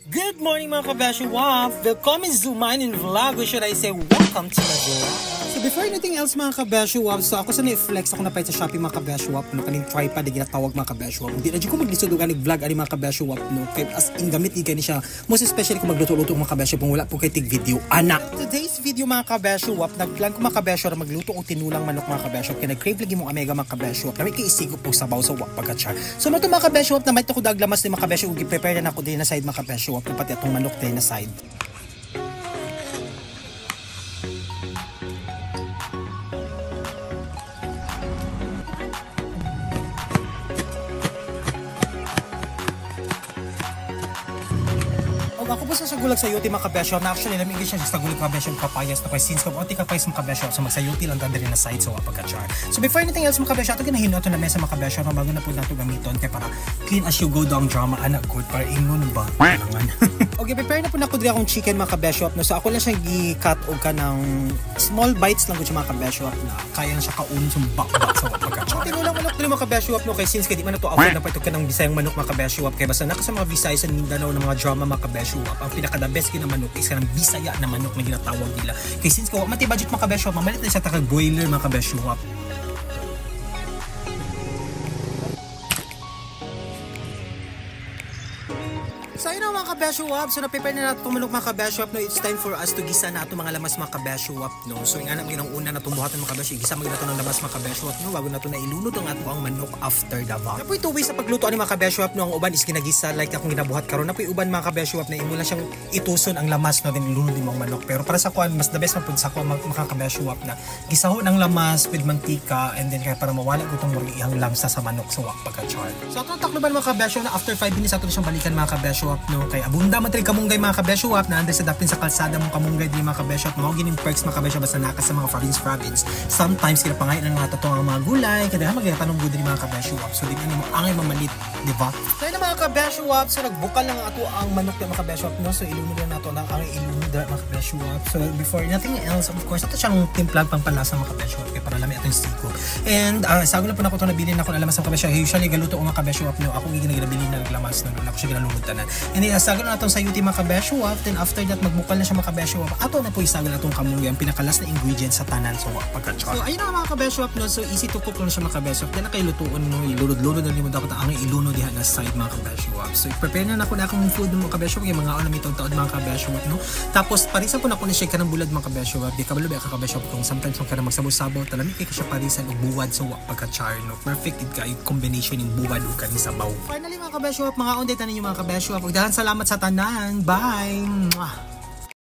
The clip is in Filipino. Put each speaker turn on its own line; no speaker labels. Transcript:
Good morning mga kabasyo wap! Welcome to meinen vlog, or should I say welcome to my vlog. So before anything else mga kabasyo wap, so ako sa na-flex ako na pa sa Shopee mga kabasyo wap, no, kaning tripod na ginatawag mga kabasyo wap. Hindi na dyan ko maglisod o ganig vlog ani mga kabasyo wap, no, kaya as in gamit ni siya, most especially kung magluto-luto mga kabasyo kung wala po kay tig video, ana! Today's video mga kabasyo wap, nagplan ko mga kabasyo na magluto o tinulang manok mga kabasyo wap, kaya nag-crave lagi mong omega mga kabasyo wap, na may kaisigo po sabaw sa wap pagkachar. So nato mga kabasyo wap, na may ko daglamas ni mga kabasyo wap, i-prepare na ako din na side mga kabasyo wap, pati atong manok din na side. Ako po sa gulag sa yuti mga kabesyo na actually namin siya sa gulag kabesyo papayas na kay since ko oti kapayas mga kabesyo so magsayuti lang tanda rin na side so pagka-char. So before anything else mga kabesyo ato ginahin nato na mesa mga kabesyo na bago na po nato gamiton kay para clean as you go down drama anak good para ingon ba langan. Okay, prepare na po na ko diri akong chicken mga kabesyo no. So ako lang siya gi-cut og kanang small bites lang gud siya mga kabesyo na kaya na siya kaun sum bakbak sa pagka-char. Tinulang manok diri mga kabesyo no kay since kay di man na to afford na pa ito kanang bisayang manok mga kabesyo kay basta naka sa mga Visayas sa Mindanao ng mga drama mga kabesyo ang pinaka-the best kina manok is kanang Bisaya na manok na ginatawag nila. Kay since ko mati budget mga kabesyo mamalit na sa taka-boiler mga kabesyo. So ayun mga kabesyo wap, so na-prepare na natin itong manok mga kabesyo wap, no, it's time for us to gisa na itong mga lamas mga kabesyo wap, no. So yung anak ginang una na tumbuhatan mga kabesyo, gisa magina ito ng lamas mga kabesyo wap, no, bago na ito na ilunod ang ato ang manok after the vlog. Napoy two ways sa pagluto ani mga kabesyo wap, no, ang uban is ginagisa like akong ginabuhat karon. Napoy uban mga kabesyo wap na imo lang siyang ituson ang lamas no, then ilunod din ang manok. Pero para sa kuan mas the best man pud sa kuan mga kabesyo wap na gisaho ng lamas with mantika and then kaya para mawala gutong ihang lamsa sa manok sa wap pagka-char. So atong takloban mga kabesyo na after 5 minutes ato siyang balikan mga kabesyo wap, no, kay abunda man tri kamunggay mga kabesyo wap na anday sa dapin sa kalsada mong kamunggay di mga kabesyo wap, mao gining perks mga kabesyo basta naka sa mga province sometimes kina pangayon ng mga tatong ang mga gulay kada magyatanong gud di mga kabesyo wap, so di mo angay mamalit di ba. So yun mga kabesyo wap, so nagbukal lang ato ang manok di mga kabesyo wap, no, so ilunod na nato lang ang ilunod mga kabesyo wap. So before nothing else of course ato siyang timplag pangpalasa mga kabesyo wap kay para lami atong siko. And sago na po nako to nabili na ko na lamas ng kabesyo, usually galuto ko mga kabesyo wap, no, ako ginagabili na lamas na ako siya ginalunod tanan. And sago na natong sayuti mga kabesyo wap, then after that magbukal na siya mga kabesyo wap, ato na po isago na itong kamunggay ang pinakalas na ingredient sa tanan so pagka-char. So ayun na mga kabesyo wap, no, so easy to cook lang siya mga kabesyo wap, then nakailutuon no, ilunod-lunod na limod ako ang ilunod diha na side mga kabesyo wap. So prepare na ako na akong food mga kabesyo wap, mga alam itong taon mga kabesyo wap, no. Tapos parisan po na ako na shake ka ng bulad mga kabesyo wap, di kabalo ba ka kabesyo wap kung sometimes kung ka na magsabaw-sabaw talami kay ka siya parisan og buwad so wap pagka-char, no. Perfect it kay combination ng buwad ug kaning sabaw. Finally mga kabesyo wap, mga onday tanan yung mga kabesyo wap, ug dahan salamat sa tanan. Bye!